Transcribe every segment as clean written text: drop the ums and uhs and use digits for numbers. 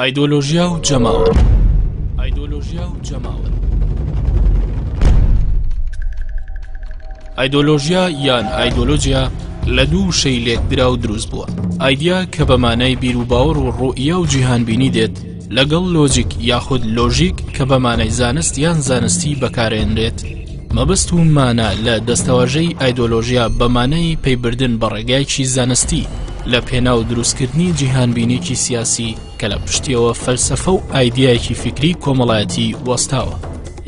ئایدۆلۆژیا و جەماوەند. ئایدۆلۆژیا و جەماوەند. ئایدۆلۆژیا یان ئایدۆلۆجیا لە دوو شەی لێکدرا و دروست بووە. ئایدیا کە بەمانای بیر و باوەڕ و ڕوئیە و جیهانبینی دێت لەگەڵ لۆجیک یاخود لۆژیک کە بەمانای زانست یان زانستی بەکارهێنرێت. مەبەست و مانە لە دەستەواژەی ئایدۆلۆژیا بەمانەی پەیبردن بە ڕێگایکی زانستی لە پێناو دروستکردنی جیهانبینێکی سیاسی کە لە پشتیەوە فەلسەفە و ئایدیایەکی فکری کۆمەڵایەتی وەستاوە،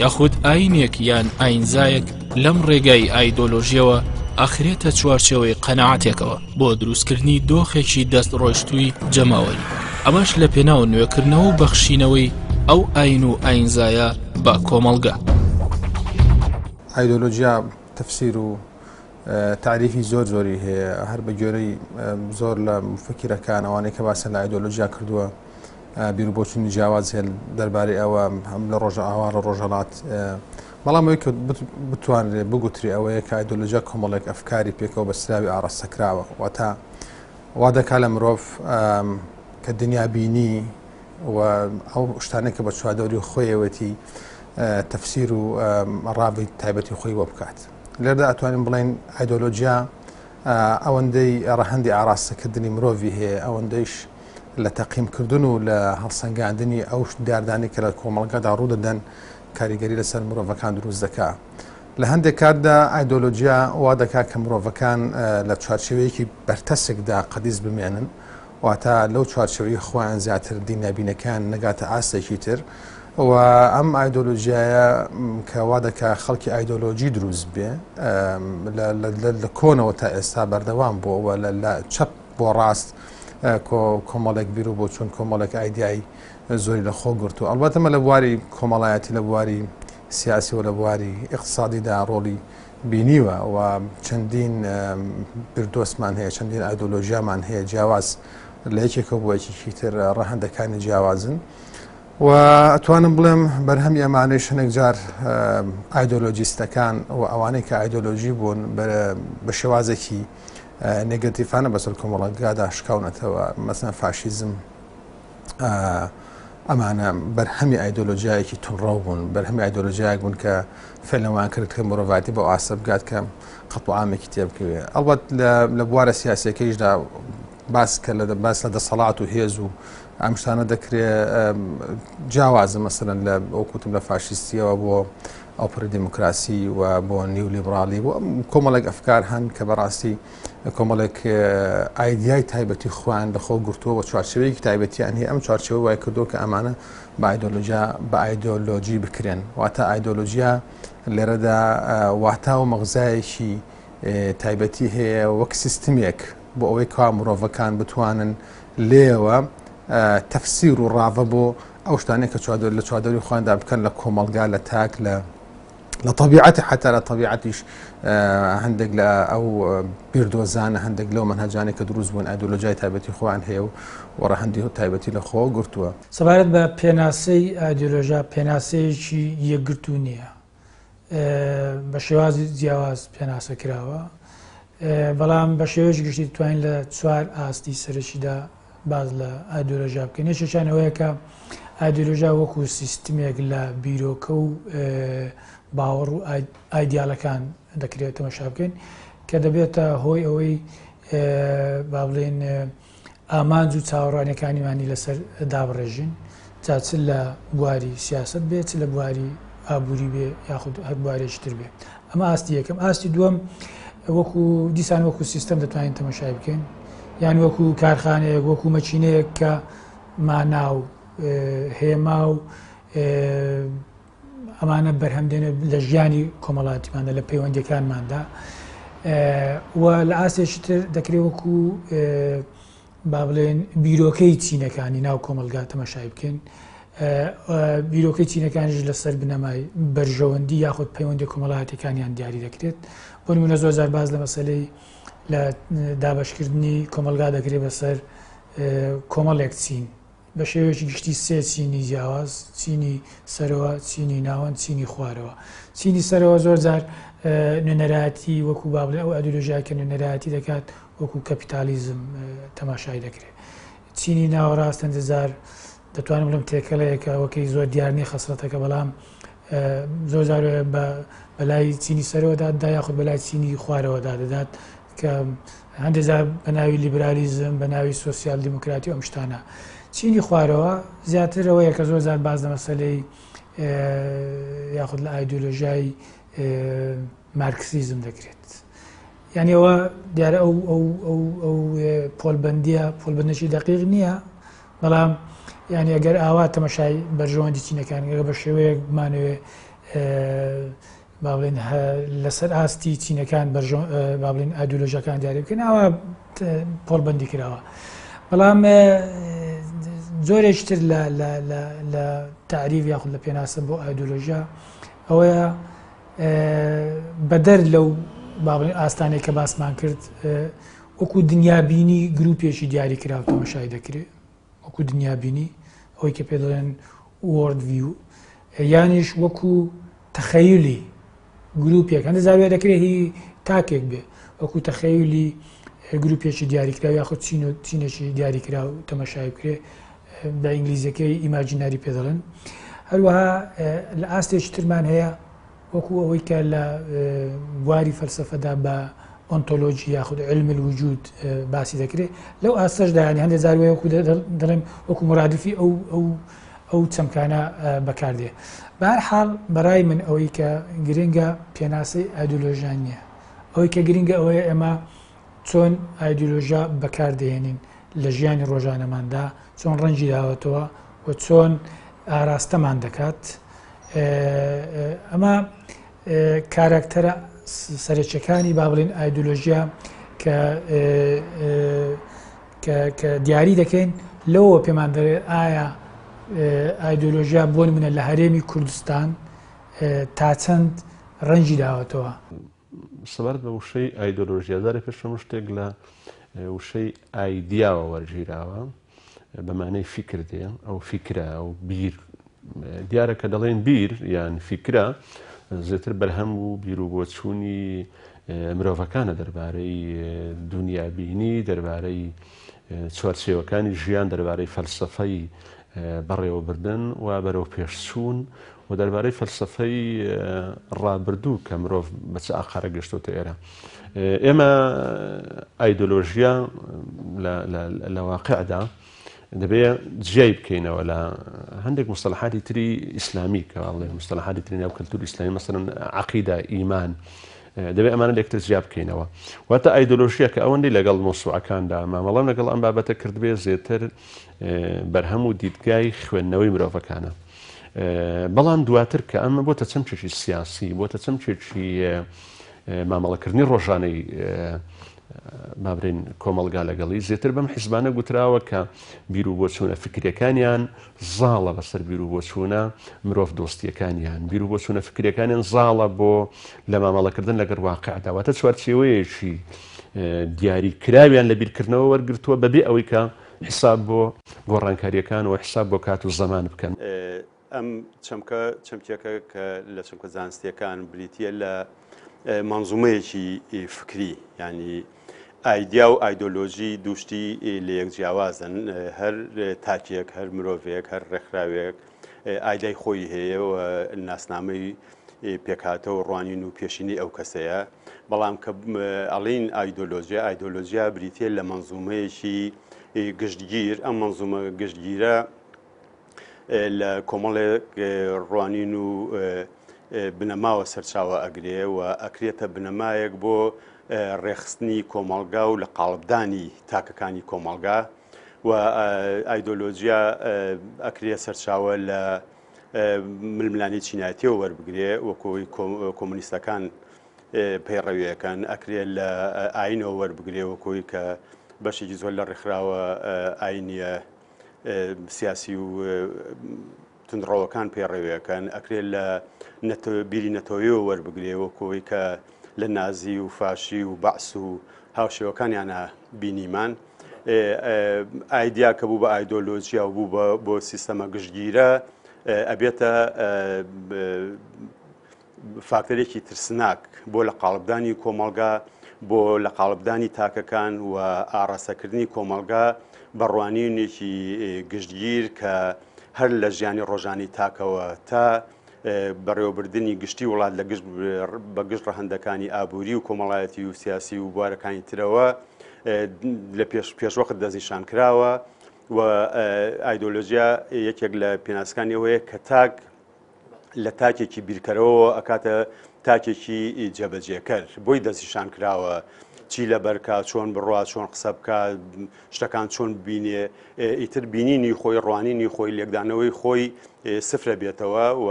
یاخود ئاینێک یان ئاینزایەک لەم ڕێگای ئایدۆلۆژیەوە ئاخرێتە چوارچێوەی قەنەعەتێکەوە بۆ دروستکردنی دۆخێکی دەست ڕۆیشتووی جەماوەری. ئەمەش لە پێناو نوێکردنەوە و بەخشینەوەی ئەو ئاین و ئاینزایە بە کۆمەڵگە. ئایدۆلۆژیا تەفسیر و تعریفی زۆری هەیە، هەر بە گوێرەی زۆر لە مفکرەکان ئەوانەی کە باسە لە ئایدۆلۆژیا کردووە بیر و بۆچوونی جیاواز هێل دەربارەی ئەوە هەم لە ڕۆژە ئاوا لە ڕۆژهەڵات. بەڵام ئەوەی کە بتوانرێت بگوتری ئەوەیە کە ئایدۆلۆژیا کۆمەڵێک ئەفکاری پێکەوە بە سراوی ئاڕاستەکراوە، واتە وا دەکات لە مرۆڤ کە دنیابینی و ئەو شتانێک کە بە چوادەوری خۆیەوەتی تەفسیر و ڕابی تایبەتی خۆی وە بکات. لێرەدا ئەتوانین بڵێن ئایدۆلۆژیا ئەوەندەی ڕەهەندی ئاراستەکردنی مرۆڤی هەیە، ئەوەندەیش لە تەقییمکردن و لە هەڵسەنگاندنی ئەو داردانی کە لە کۆمەڵگەدا ڕوودەدەن کاریگەری لەسەر مرۆڤەکان دروست دەکات. لە هەندێک کاتدا ئایدۆلۆژیا وا دەکات کە مرۆڤەکان لە چوارچێوەیەکی بەرتەسێکدا قەدیس بمێنن، واتە لەو چوارچێوەی خۆیان زیاتر دینابینەکان نەگاتە ئاستێکی تر. و ئەم ئایدۆلۆژیایە کە وا دەکات خەڵکی ئایدۆلۆژی دروست بێ لە کۆنەوە تا ئێستا بەردەوام بووەوە لە چەپ بۆ ڕاست کۆمەڵێک بیر و بۆچوون کۆمەڵێک ئایدیایی زۆری لە خۆ گرتو. ئەلبەتەمە لە بواری کۆمەڵایەتی لە بواری سیاسی و لە بواری اقتصادیدا ڕۆڵی بینیوە و چەندین بردۆستمان هەیە، چەندین ئایدۆلۆژیامان هەیە جیاواز لە یەکێکەوە بۆ یەکێکی تر ڕەهەندەکانی جیاوازن. و ئەتوانم بڵێم بەرهەمی ئەمانەی شنێک جار ئایدۆلۆجیستەکان و ئەوانەی کە ئایدۆلۆژی بوون بە شێوازێکی نێگەتیڤانە بەسەر کۆمەڵگادا شکاونەتەوە، مەسەڵەن فاشیزم، ئەمانە بەرهەمی ئایدۆلۆژیایەکی تونڕەو بوون، بەرهەمی ئایدۆلۆژیایەک بوون کە فێلەوان کرد کە مرۆڤاتی بۆ ئاسە بگات کە قەت و عامێکی تێبکەوێ. ئەڵبەت لە بوارە سیاسیەکەیشدا باس لە دەسەڵات و هێز و ئەم شتانە دەکرێت جیاوازە، مەسەڵەن لە ئەوکوتم لە فاشیستیەوە بۆ ئەوپەری دیموکراسی و بۆ نیولیبرالی بۆ کۆمەڵێک ئەفکار هەن کە بەڕاستی کۆمەڵێک ئایدیای تایبەتی خۆیان لەخۆ گرتووە و چوارچێوەیەکی تایبەتیان هەیە. ئەم چوارچێوە وای کردو کە ئەمانە بە ئایدۆلۆژی بکرێن، واتە ئایدۆلۆژیا لێرەدا واتە و مەغزایەکی تایبەتی هەیە وەک سیستمێک بۆ ئەوەی کا مرۆڤەکان بتوانن لێەوە تەفسیر و ڕاوە بۆ ئەو شتانێک کە لە چوادەوری خۆیاندا بکەن لە کۆمەڵگا لە تاک لە طبیعەتی حتا لە طبیعەتیش هەندێک لە ئەو بیردۆزانە هەندێک لەو منهەجانێک کە دروست بوون ئایدۆلۆژیای تایبەتی خۆیان هەیە و وەڕەهەندی تایبەتی لە خۆ گرتووە. سەبارەت بە پێناسەی ئایدۆلۆژیا پێناسەیەکی یەکگرتو نییە، بە شێوازی جیاواز پێناسە کراوە، بەڵام بە شێوەیەکی گشتی توانین لە چوار ئاستی سەرەکیدا باز لە ئایدۆلۆژیا بکەین. یەکێکیان ئەوەیە کە ئایدۆلۆژیا وەکو سیستمێک لە بیرۆکە و باوەڕ و ئایدیالەکان دەکرێت تەماشا بکەین کە دەبێتە هۆی ئەوەی با بڵێن ئامانج و چاوەڕوانیەکانیمانی لەسەر دابڕێژین، جا چ لە بواری سیاست بێت، چ لە بواری ئابووری بێ یاخود هەر بوارێکی تر بێ. ئەمە ئاستی یەکەم. ئاستی دووەم وەکو دیسان وەکو سیستەم دەتوانین تەماشای بکەین، یان وەکو کارخانەیەک وەکو مەچینەیەک کە مانا و هێما و ئەمانە بەرهەمدێنە لە ژیانی کۆمەڵاتیماندا لە پەیوەندیەکانماندا. و لە ئاستێکی تر دەکرێت وەکو با بڵێن بیرۆکەی چینەکانی ناو کۆمەلگا تەماشای بکەین. بیرۆکەی چینەکانیش لەسەر بنەمای بەرژەوەندی یاخود پەیوەندی کۆمەڵاتیەکانیان دیاری دەکرێت. بۆ نمونە زۆرجار باز لە مەسەلەی لە دابەشکردنی کۆمەلگا دەکرێت بەسەر کۆمەڵێک چین بە شێوەیەکی گشتی سێ چینی جیاواز، چینی سەرەوە، چینی ناوەند، چینی خوارەوە. چینی سەرەوە زۆرجار نوێنەرایەتی وەکو با بڵێن ئەو ئایدۆلۆژیای کە نوێنەرایەتی دەکات وەکو کەپیتالیزم تەماشای دەکرێت. چینی ناوەڕاست هەندێک جار دەتوانم لەم تێکەلەیەکە ئەوەکەی زۆر دیار نیە خەسرەتەکە بەڵام زۆر جار بەلای چینی سەرەوەدادا یاخود بەلای چینی خوارەوەدا دەدات کە هەندێک جار بە ناوی لیبرالیزم بە ناوی سۆسیال دیموکراتی ئەم شتانە چینی خوارەوە زیاتر ئەوەیە کە زۆر جار باز لە مەسەلەی یاخود لە ئایدۆلۆژیای مارکسیزم دەکرێت یعنی ئەوە دیارە ئەو پۆلبەندێکی دەقیق نییە بەڵام یعنی ئەگەر ئاوا تەمەشای بەرژەوەندی چینەکان بە شێوەیەک بمانەوێ با بڵێن لەسەر ئاستی چینەکان با بڵێن ئایدۆلۆژیەکان دیاری بکەن ئەوە پۆڵبەندی کراوە بەڵام زۆرێکتر لە تعریف یاخود لە پێناسە بۆ ئایدۆلۆژیا ئەوەیە بەدەر لەو با بڵێن ئاستانێک کە باسمان کرد وەکو دنیابینی گروپێکی دیاری کراوە تەمەشای دەکرێت وەکو دنیابینی ئەوەی کە پێ دەڵێن وۆرد ڤیو یانیش وەکو تەخەیولی گروپێک هەندێک زاویە دەکرێت هی تاکێک بێ وەکو تەخەیولی گروپێکی دیاریکراوە یاخود چینێکی دیاریکرا و تەمەشای بکرێت بە ئینگلیزیەکەی ئیماجیناری پێ دەڵێن هەروەها لە ئاستێکی ترمان هەیە وەکو ئەوەی کە لە بواری فەلسەفەدا بە ئۆنتۆلۆژی یاخود علم الوجود باسی دەکرێت لەو ئاستەشدا ینی هەندێک زاویە وەکو دەڵێم وەکو مرادفی ئەو چەمکانە بەکاردێ بە هەر حاڵ بەڕای من ئەوەی کە گرنگە پێناسەی ئایدۆلۆژیان نییە ئەوەی کە گرنگە ئەوەیە ئێمە چۆن ئایدۆلۆژیا بەکاردێنین لە ژیانی ڕۆژانەماندا چۆن ڕەنجی داوەتەوە و چۆن ئاراستەمان دەکات ئەمە کاراکتەرە سەرچەکانی با بڵێن ئایدۆلۆژیا کە دیاری دەکەین لەوە پێمان دەڵێت ئایا ئایدۆلۆژیا بۆ منە لە هەرێمی کوردستان تا چەند ڕەنجی داوەتەوە سەبارەت بە وشەی ئایدۆلۆژیا دارە پێشەم شتێک لە وشەی ئایدیاوە وەرگیراوە بەمانەی فیکر دێ ئەو فیکرە ئەو بیر دیارە کە دەڵێن بیر یان فیکرە زیاتر بەرهەم و بیر و بۆچوونی مرۆڤەکانە دەربارەی دنیابینی دەربارەی چوارچێوەکانی ژیان دەربارەی فەلسەفەی بەڕێوەبردن و بەرەو پێشچوون و دەربارەی فەلسەفەی ڕابردوو کە مرۆڤ بە چ ئاخارە گەشتۆتە ئێرە ئێمە ئایدۆلۆژیا لە واقعدا دەبێت جیای بکەینەوە لە هەندێک مستەلحاتی تری ئیسلامی کە بڵێن مستەلحاتی تری ناو کەلتوری ئیسلامی مەسەڵەن عەقیدە ئیمان دەبێت ئەمانە لەکتر جیا بکەینەوە واتە ئایدۆلۆژیا کە ئەوەندەی لەگەڵ مۆسوعەکاندا مامەڵام لەگەڵ ئەم بابەتە کردبێ زێتر بەرهەم و دیدگای خوێندنەوەی مرۆڤەکانە بەڵام دواتر کە ئەمە بۆتە چەمچێکی سیاسی بۆتە چەمچێکی مامەڵەکردنی ڕۆژانەی مابرین کۆمەلگا لەگەڵی زیاتر بەم حیزبانە گوتراوە کە بیر و بۆچوونە فکرەکانیان زاڵە بەسەر بیر و بۆچوونە مرۆڤ دۆستیەکانیان بیر و بۆچوونە فکرەکانیان زاڵە بۆ لە مامەڵەکردن لەگەر واقعداواتە چوارچێوەیەکی دیاریکراویان لە بیرکردنەوە وەرگرتووە بەبێ ئەوەی کە حساب بۆ گۆڕانکاریەکان و حساب بۆ کات و زەمان بکەن ئەم چەمکێکە کە لە چەمکە زانستیەکان بریتە لە منزومەیەکی فکری ینی ئایدیا و ئایدۆلۆژی دوشتی لە یەک جیاوازن هەر تاکیەک هەر مرۆڤەیەک هەر ڕێکخراوێک ئایدای خۆی هەیە و ناسنامەی پێکاتەوە ڕوانین و پێشینی ئەو کەسەیە بەڵام کە ئەڵین ئایدۆلۆژیا بریتە لە منزومەیەکی گشتگیر ئەم منزومە گشتگیرە لە کۆمەڵێک ڕوانین و بنەماوە سەرچاوە ئەگرێ و ئەکرێتە بنەمایەک بۆ ڕێخستنی کۆمەڵگا و لە قاڵبدانی تاکەکانی کۆمەڵگا و ئایدۆلۆژیا ئەکرێ سەرچاوە لە ململانی چینایەتیەوە وەربگرێ وەکۆی کۆمونیستەکان پەیڕەویەکەن ئەکرێ لە ئاینەوە وەربگرێ وەکۆی کە بەشێکی زۆر لە ڕێکخراوە ئاینیە سیاسی و تونڕەوەکان پێڕێویەکەن ئەکرێت لە بیری نەتۆیەوە وەربگرێ وەکۆی کە لە نازی و فاشی و بەعس و هاوشێوەکانیانە بینیمان ئایدیا کە بوو بە ئایدۆلۆژیا و بوو بۆ سیستەمە گشتگیرە ئەبێتە فاکتەرێکی ترسناک بۆ لە قاڵبدانی کۆمەڵگا بۆ لە قاڵبدانی تاکەکان و ئاڕاستەکردنی کۆمەڵگا بەڕوانینێکی گشتگیر کە هەر لە ژیانی ڕۆژانی تاکەوە تا بەڕێوەبردننی گشتی وڵات لە گشت بە گشت ڕەهەندەکانی ئابووری و کۆمەڵایەتی و سیاسی و بوارەکانی ترەوە لە پێشوەخت دەستنیشان کراوە و ئایدۆلۆژیا یەکێک لە پێناسەکانی ئەوەیە کە تاک لە تاکێکی بیرکەرەوە ئەکاتە تاکێکی جێبەجێکەر بۆی دەستنیشان کراوە چی لە بەرکە چۆن بڕوا چۆن قسە بکە شتەکان چۆن بینێ ئیتر بینینی خۆی ڕوانینی خۆی لێکدانەوەی خۆی سفرە بێتەوە و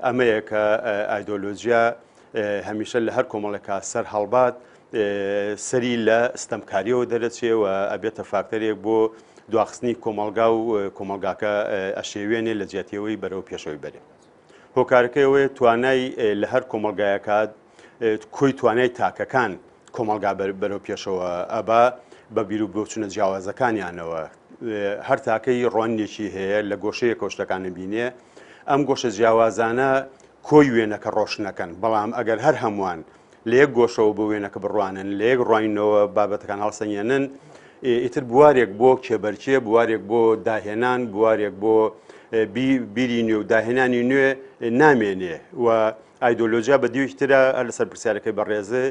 ئەمەیە کە ئایدۆلۆژیا هەمیشە لە هەر کۆمەڵێکا سەر هەڵبات سەری لە ستەمکاریەوە دەرەچێ و ئەبێتە فاکتەرێک بۆ دواخستنی کۆمەلگا و کۆمەلگاکە ئەشێوێنێ لە جێتیەوەی بەرەو پێشەوەی بەرێ هۆکارەکەیەوەیە توانای لە هەر کۆمەلگایەکات کۆی توانای تاکەکان کۆمەلگا بەرەو پێشەوە ئەبا بە بیر و بۆچونە جیاوازەکانیانەوە هەر تاکەی ڕوانێکی هەیە لە گۆشەیە کۆشتەکانە بینێ ئەم گۆشە جیاوازانە کۆی وێنەکە ڕۆشنەکەن بەڵام ئەگەر هەر هەمووان لە یەک گۆشەوە بە وێنەکە بڕوانن لە یەک ڕوانینەوە بابەتەکان هەڵسەنگێنن ئیتر بوارێک بۆ کێبەرچێ بوارێک بۆ داهێنان بوارێک بۆ بیری نوێ و داهێنانی نوێ نامێنێ و ئایدۆلۆژیا بە دیوی ترە هەر لەسەر پرسیارەکەی بەڕێزە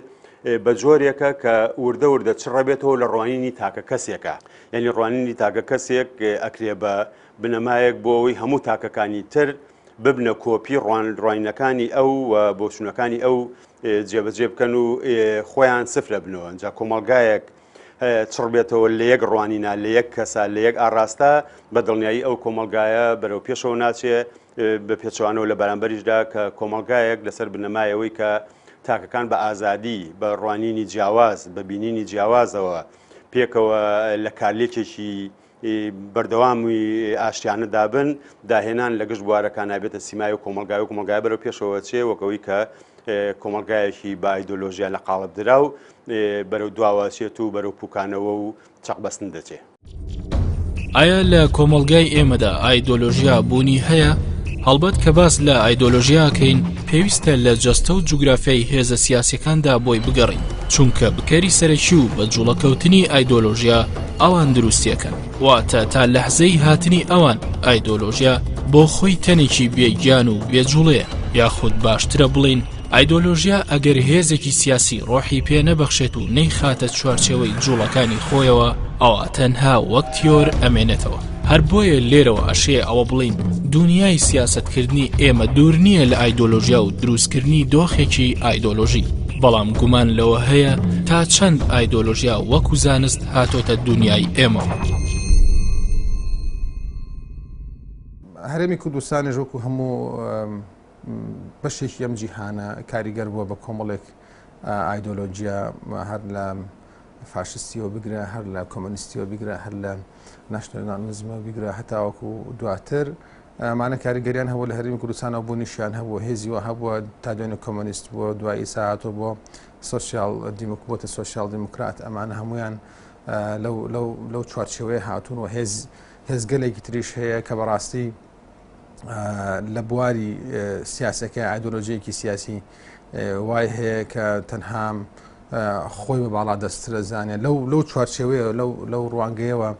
بە جۆرێکە کە وردە چڕەبێتەوە لە ڕوانینی تاکە کەسێکە یعنی ڕوانینی تاکە کەسێک ئەکرێ بە بنەمایەک بۆ ئەوەی هەموو تاکەکانی تر ببنە کۆپی ڕوانینەکانی ئەو بۆچوونەکانی ئەو جێبەجێ بکەن و خۆیان سفرە بنەوە ئەنجا کۆمەلگایەک چڕبێتەوە لە یەک ڕوانینە لە یەک کەسە لە یەک ئاڕاستە بە دڵنیایی ئەو کۆمەلگایە بەرەو پێشەوە ناچێ بە پێچوانەوە لە بەرامبەریشدا کە کۆمەلگایەک لەسەر بنەمایەوەی کە تاکەکان بە ئازادی بە ڕوانینی جیاواز بە بینینی جیاوازەوە پێکەوە لە کارلێکێکی بەردەوامی ئاشتیانە دابن داهێنان لە گشت بوارەکان نابێتە سیمای و کۆمەلگای و کۆمەلگای بەرەو پێشەوە چێ وەکەوەی کە کۆمەلگایەکی با ئایدۆلۆژیا لە قاڵب درا و بەرەو دواوەچێت و بەرەو پوکانەوە و چەقبەستن دەچێت. ئایا لە کۆمەلگای ئێمەدا ئایدۆلۆژیا بوونی هەیە؟ هەڵبەت کە باس لە ئایدۆلۆژیاکەین پێویستە لە جەستە و جوگرافیای هێزە سیاسیەکاندا بۆی بگەڕین چونکە بکەری سەرەکی و بە جوڵەکەوتنی ئایدۆلۆژیا ئەوان دروستیەکەن واتە تا لەحزەی هاتنی ئەوان ئایدۆلۆژیا بۆ خۆی تەنێکی بێگیان و بێجوڵەیە یاخود باشترە بڵین ئایدۆلۆژیا ئەگەر هێزێکی سیاسی ڕۆحی پێ نەبەخشێت و نەیخاتە چوارچێوەی جوڵەکانی خۆیەوە ئەوە تەنها وەک تیۆر ئەمێنێتەوە هەر بۆیە لێرەوە ئەشەیە ئەوە بڵین دنیای سیاسەتکردنی ئێمە دوور نییە لە ئایدۆلۆژیا و دروستکردنی دۆخێکی ئایدۆلۆژی بەڵام گومان لەوە هەیە تا چەند ئایدۆلۆژیا وەکو زانست هاتۆتە دنیای ئێمەوە. هەرێمی کوردستانی ژۆکو هەموو بەشێکی ئەم جیهانە کاریگەر بووە بە کۆمەڵێک ئایدۆلۆژیا هەر لە فاشستیەوە بگرە هەر لە کۆمۆنیستیەوە بگرە هەر لە ناشنالیزمە بگرە هەتاوەکو دواتر مانە کاریگەریان هەبوو لە هەرێمی کوردستانەوە بوونیشیان هەبوو هێزیوە هەبووە تا دوێنێ کۆمۆنیست بووە دوایی ساهاتۆ بۆ بۆتە سۆسیال دیموکرات ئەمانە هەمویان لەو چوارچێوەیە هاتوون و هێزگەلێکی تریش هەیە کە بەڕاستی لە بواری سیاسەکە ئایدۆلۆژیەکی سیاسی وای هەیە کە تەنها خۆی بە باڵا دەسترە زانێ لەو چوارچێوەیە لەو ڕوانگەیەوە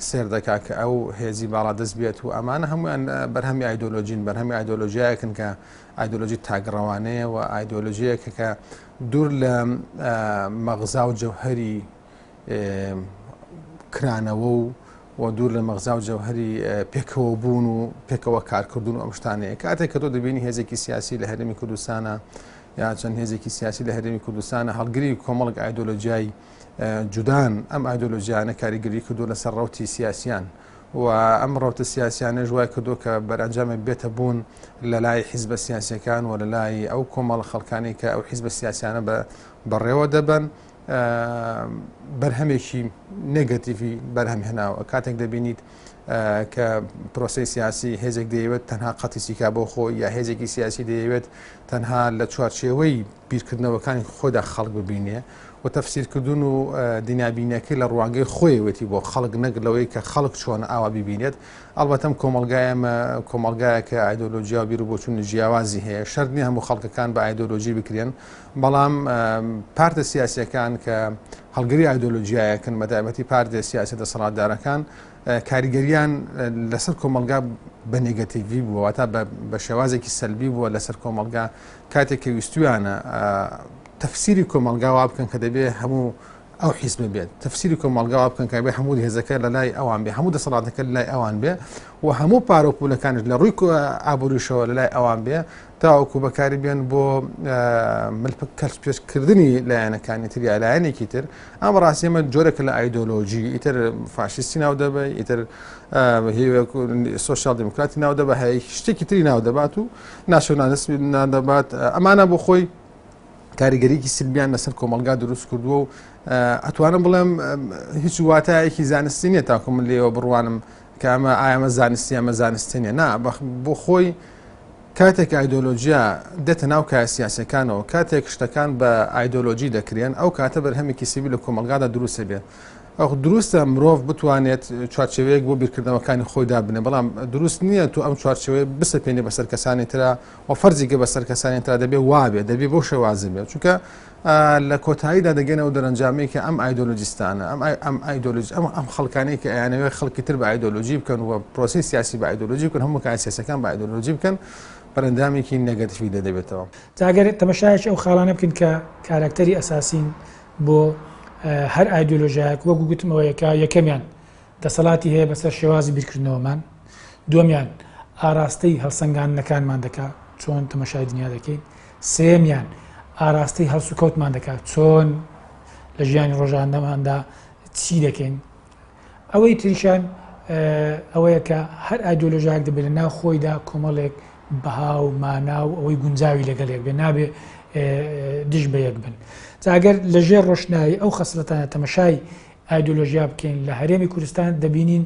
سێر دەکا کە ئەو هێزی باڵا دەست بێت و ئەمانە هەمویان بەرهەمی ئایدۆلۆژین بەرهەمی ئایدۆلۆژیایەکن کە ئایدۆلۆژی تاگڕەوانەیە و ئایدۆلۆژیەکە کە دوور لە مەغزا و جەوهەری کرانەوە و دوور لە مەغزا و جەوهەری پێکەوە بوون و پێکەوە کارکردون و ئەم شتانەیە کاتێک کە تۆ دەبینی هێزێکی سیاسی لە هەرێمی کوردستانە یا چەند هێزێکی سیاسی لە هەرێمی کوردستانە هەڵگری کۆمەڵک ئایدۆلۆژیای جودان ئەم ئایدۆلۆژیانە کاریگەری کردو لەسەر ڕەوتی سیاسیان و ئەم ڕەوتە سیاسیانە ژوای کردو کە بەرئەنجامە بێتە بوون لە لای حیزبە سیاسیەکان و لە لای ئەو کۆمەڵە خەڵکانی کە ئەو حیزبە سیاسیانە بەڕێوە دەبن بەرهەمێکی نێگەتیڤی بەرهەم هێناوە کاتێک دەبینیت کە پرۆسی سیاسی هێزێک دەیەوێت تەنها قەتیسیکا بۆ خۆی یا هێزێکی سیاسی دەیەوێت تەنها لە چوارچێوەی بیرکردنەوەکانی خۆدا خەڵک ببینێ و تەفسیرکردن و دینابینەکەی لە ڕوانگەی خۆیەوەتی بۆ خەڵک نەک لەوەی کە خەڵک چۆن ئاوا ببینێت ئەڵبەتەم کۆمەلگایەکە ئایدۆلۆژیا و بیر و بۆچوونی جیاوازی هەیە شەرت نییە هەموو خەڵکەکان بە ئایدۆلۆژی بکرێن بەڵام پارتە سیاسیەکان کە هەڵگری ئایدۆلۆژیایەکەن بەتایبەتی پارتیە سیاسی دەسەڵاتدارەکان کاریگەریان لەسەر کۆمەلگا بە نێگەتیڤی بووە واتە بە شێوازێکی سەلبی بووە لەسەر کۆمەلگا کاتێک کە ویستویانە تەفسیری کۆمەلگا وا بکەن کە دەبێت هەموو ئەو حیزب بێت تەفسیری کۆمەلگا وا بکەن کە بێ هەموو هێزەکە لە لای ئەوان بێ هەموو دەسەڵاتەکە لە لای ئەوان بێ و هەموو پارۆپولەکانش لە ڕووی ئابووریشەوە لە لای ئەوان بێ تاوەکو بەکاری بێن بۆ کەسپێشکردنی لایەنەکانی تر یا لایەنێکی تر ئەم ڕاستیمە جۆرەکە لە ئایدۆلۆژی ئیتر فاشیستی ناو دەبێت ئیتر سۆشیال دموکراتی ناو دەبە هەیە شتێکی تری ناو دەبات و ناشۆنالیسم نادەبات ئەمانە بۆ خۆی کاریگەریکی سلبیان لەسەر کۆمەلگا دروست کردووە و ئەتوانم بڵێم هیچ واتایەکی زانستی نییە تاکو من لێەوە بڕوانم کە ئەمە ئایمە زانستی ئەمە زانستی نیە نا بۆ خۆی کاتێک ئایدۆلۆژیا دێتە ناو کای سیاسەکانەوە کاتێک شتەکان بە ئایدۆلۆژی دەکرێن ئەو کاتە بەرهەمێکی سیویل لە کۆمەلگادا دروستە بێت ئەو دروستە مرۆڤ بتوانێت چوارچێوەیەک بۆ بیرکردنەوەکانی خۆی دابنێ بەڵام دروست نییە تو ئەم چوارچێوەیە بسەپێنێ بەسەر کەسانی ترا و فەرزیگە بەسەر کەسانی ترا دەبێت وابێ دەبێت بۆ شێوازی بێت چونکە لە کۆتاییدا دەگەنەوە دەرەنجامەیەکە ئەم ئایدۆلۆجیستانە ئەم ئایدۆلۆژی ئەم خەڵکانەی کە ئەیانەوێت خەڵکی تر بە ئایدۆلۆژی بکەن و پرۆسی سیاسی بە ئایدۆلۆژی بکەن هەموو کای سیاسەکان بە ئایدۆلۆژی بکەن بەرەندامێکی نێگەتیڤی دەبێتەوە جاگەر تەماشایش ئەو خاڵانە بکەین کە کاراکتەری ئەساسین بۆ هەر ئایدۆلۆژیایەک وەکو گوتمەوەیەکە یەکەمیان دەسەڵاتی هەیە بەسەر شێوازی بیرکردنەوەمان دووەمیان ئاراستەی هەڵسەنگاندنەکانمان دەکات چۆن تەماشای دنیا دەکەین سێمیان ئاراستەی هەڵسوکەوتمان دەکات چۆن لە ژیانی ڕۆژانەماندا چی دەکەین ئەوەی تریشان ئەوەیە کە هەر ئایدۆلۆژیاک دەبێت لە ناو خۆیدا کۆمەڵێک بەهاو ماناو ئەوەی گونجاوی لەگەڵێک بێ نابێ دش بە یەک بن جاگەر لەژێر ڕۆشنایی ئەو خەسڵەتانە تەمەشای ئایدۆلۆژیا بکەین لە هەرێمی کوردستان دەبینین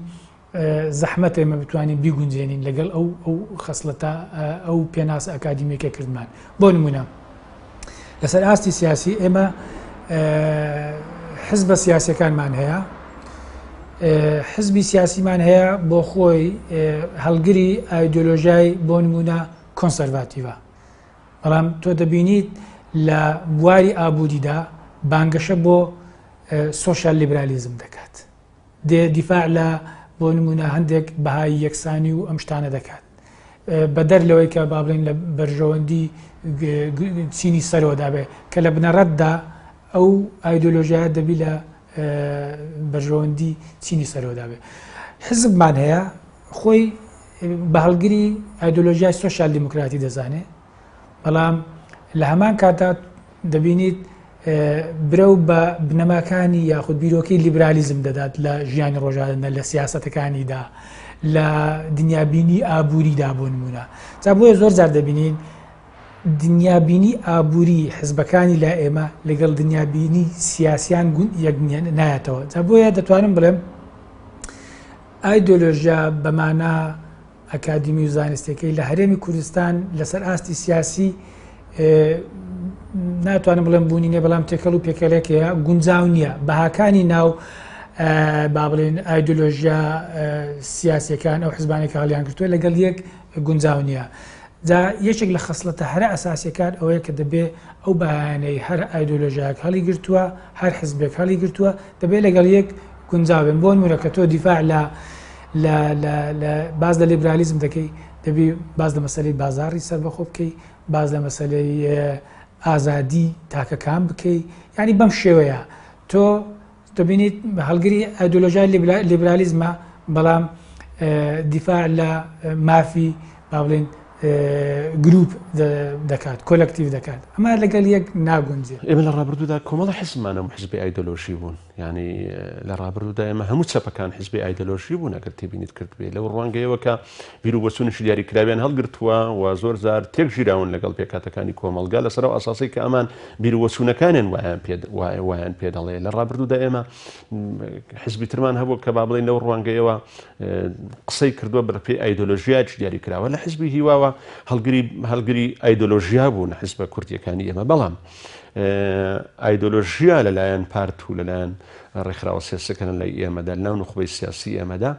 زەحمەت ئێمە بتوانین بیگونجێنین لەگەڵ ئەو خەسڵەتە ئەو پێناسە ئەکادیمیەکە کردمان بۆ نمونە لەسەر ئاستی سیاسی ئێمە حزبە سیاسیەکانمان هەیە حزبی سیاسیمان هەیە بۆ خۆی هەڵگری ئایدۆلۆژیای بۆ نمونە کۆنسەرواتیڤە بەڵام تۆ دەبینیت لە بواری ئابووریدا بانگەشە بۆ سۆشیال لیبرالیزم دەکات دیفاع لە بۆ نمونە هەندێک بەهای یەکسانی و ئەم شتانە دەکات بەدەر لەوەی کە با بڵێن لە بەرژەوەندی چینی سەرۆدا بێ کە لە بنەڕەتدا ئەو ئایدۆلۆژیایە دەبی لە بەرژەوەندی چینی سەرۆدا بێ حزبمان هەیە خۆی بە هەڵگری ئایدۆلۆژیای سۆشیال دیموکراتی دەزانێت بەڵام لە هەمان کاتا دەبینیت برەو بە بنەماکانی یاخود بیرۆکەی لیبرالیزم دەدات لە ژیانی ڕۆژانە لە سیاسەتەکانیدا لە دنیابینی ئابووریدا بۆ نمونە جا بۆیە زۆر جار دەبینین دنیابینی ئابووری حزبەکانی لا ئێمە لەگەڵ دنیابینی سیاسیان یەک نایەتەوە جا بۆیە دەتوانم بڵێم ئایدۆلۆژیا بەمانە ئەکادیمی و زانستیەکەی لە هەرێمی کوردستان لەسەر ئاستی سیاسی ناتوانم بڵێم بوونی نیە بەڵام تێکەڵ و پێکەلێکەیە گونجاو نییە بەهاکانی ناو با بڵێن ئایدۆلۆژیا سیاسیەکان ئەو حزبانێکە هەڵیان کردووە لەگەڵ یەک گونجاو نییە جا یەکێک لە خەسڵەتە هەرە ئەساسیەکان ئەوەیە کە دەبێ ئەو بەهانەی هەر ئایدۆلۆژیاک هەڵی گرتووە هەر حزبێک هەڵی گرتووە دەبێت لەگەڵ یەک گونجاوێن بۆ نمونە کە تۆ دیفاع لە باز لە لیبرالیزم دەکەی دەبێ باز لە مەسەلەی بازاڕی سەربەخۆ بکەی باز لە مەسەلەی ئازادی تاکەکان بکەی ینی بەم شێوەیە تۆ دەبینیت هەڵگری ئایدۆلۆژیای لیبرالیزمە بەڵام دیفاع لە مافی با بڵێن گروپ دەکات کۆلەکتیڤ دەکات ئەمە لەگەڵ یەک ناگونجێ ئێمە لە ڕابردوودا کۆمەڵە حزبمانە حزبی ئایدۆلۆژی بوون ینی لە ڕابردوودا ئێمە هەموو چەپەکان حزبی ئایدۆلۆژی بوون ئەگەر تێبینیت کردبێ لەو ڕوانگەیەوە کە بیرروبەچوونیشی دیاریکراویان هەڵگرتووە و زۆر زار تێک ژیراون لەگەڵ پێکاتەکانی کۆمەلگا لەسەرەوە ئاساسی کە ئەمان بیرروبەچوونەکانیان وایان پێ دەڵێ لە ڕابردوودا ئێمە حزبی ترمان هەبوو کە با بڵێن لەو ڕوانگەیەوە قسەی کردووە بەرپێ ئایدۆلۆژیاش دیاریکراوە لە حزبی هیواوە هەڵگری ئایدۆلۆژیا بوون حزبە کوردیەکانی ئێمە بەڵام ئایدۆلۆژیا لەلایەن پارت و لەلایەن ڕێکخراوە سیاسەکەن لە ئێمەدا لەناو نخبەی سیاسی ئێمەدا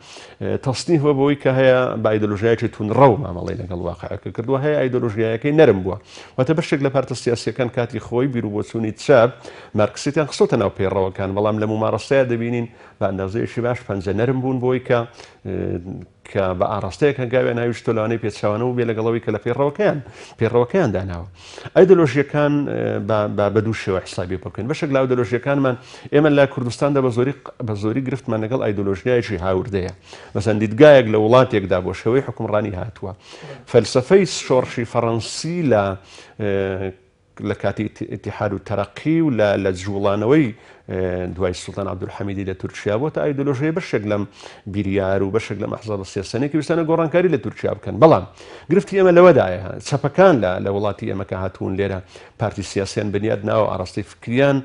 تەستنیفە بەوەی کە هەیە بە ئایدۆلۆژیایکی تونڕە و مامەڵی لەگەڵ واقعەکە کردووە هەیە ئایدۆلۆژیایەکەی نەرم بووە واتە بەشێک لە پارتە سیاسیەکان کاتی خۆی بیر و بۆچوونی چاپ مارکسیتیان خستۆتە ناو پێڕەوەکان بەڵام لە ممارەسەیە دەبینین بە ئەندازەیەکی باش پەنجە نەرم بوون بۆی کە بە ئاراستەیەکە گاوێ ناویش تۆلانەی پێچوانە و بێ لەگەڵەوەی کە لە پێڕەوەکەیان داناوە ئایدۆلۆژیەکان بە دوو شێوە حسابی بکەین بەشێک لە ئایدۆلۆژیەکانمان ئێمە لە کوردستاندا بە زۆری گرفتمان لەگەڵ ئایدۆلۆژیایکی هاوردەیە مەسەن دیدگایەک لە وڵاتێکدا بۆ شێوەی حکومڕانی هاتووە فەلسفەی شۆڕشی فەڕەنسی لە کاتی ئیتیحاد و تەرەقی و لە جوڵانەوەی دوای سوڵتان عەبدولحەمیدی لە تورکیا بۆ تا ئایدۆلۆژیە بەشێک لەم بیریار و بەشێک لە مەحزەبە سیاسەنێکی ویستانە گۆڕانکاری لە تورکیا بکەن بەڵام گرفتی ئێمە لەوەدایە چەپەکان لە وڵاتی ئێمەکە هاتوون لێرە پارتی سیاسیان بنیاد ناوە ئاڕاستی فکریان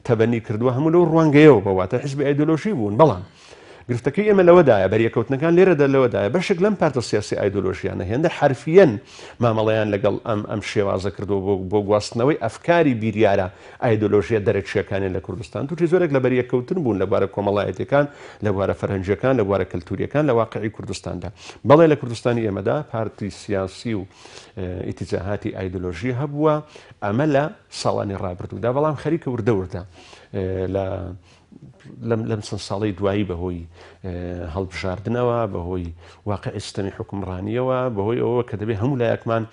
تەبەنی کردووە هەموو لەو ڕوانگەیەوە بەواتە حیزبی ئایدۆلۆژی بوون بەڵام گرفتەکەی ئێمە لەوەدایە بەریەکەوتنەکان لێرەدا لەوەدایە بەشێک لەم پارتە سیاسی ئایدۆلۆژیانە هێندە حرفیەن مامەڵەیان لەگەڵ ئەم شێوازە کردو بۆ گواستنەوەی ئەفکاری بیریارە ئایدۆلۆژیە دەرەکیەکانی لە کوردستان توی زۆرێک لە بەریەکەوتن بوون لە بوارە کۆمەڵایەتەکان لە بوارە فەرهەنگیەکان لە بوارە کەلتوریەکان لە واقعی کوردستاندا بەڵێ لە کوردستانی ئێمەدا پارتی سیاسی و ئیتیجاهاتی ئایدۆلۆژی هەبووە ئەمە لە ساڵانی ڕابردوودا بەڵام خەریکە وردەوردە لەم چەند ساڵی دوایی بەهۆی هەڵبژاردنەوە بەهۆی واقعی سیستەمی حکومڕانیەوە بەهۆی ئەوە کە دەبێت هەموو لایەکمان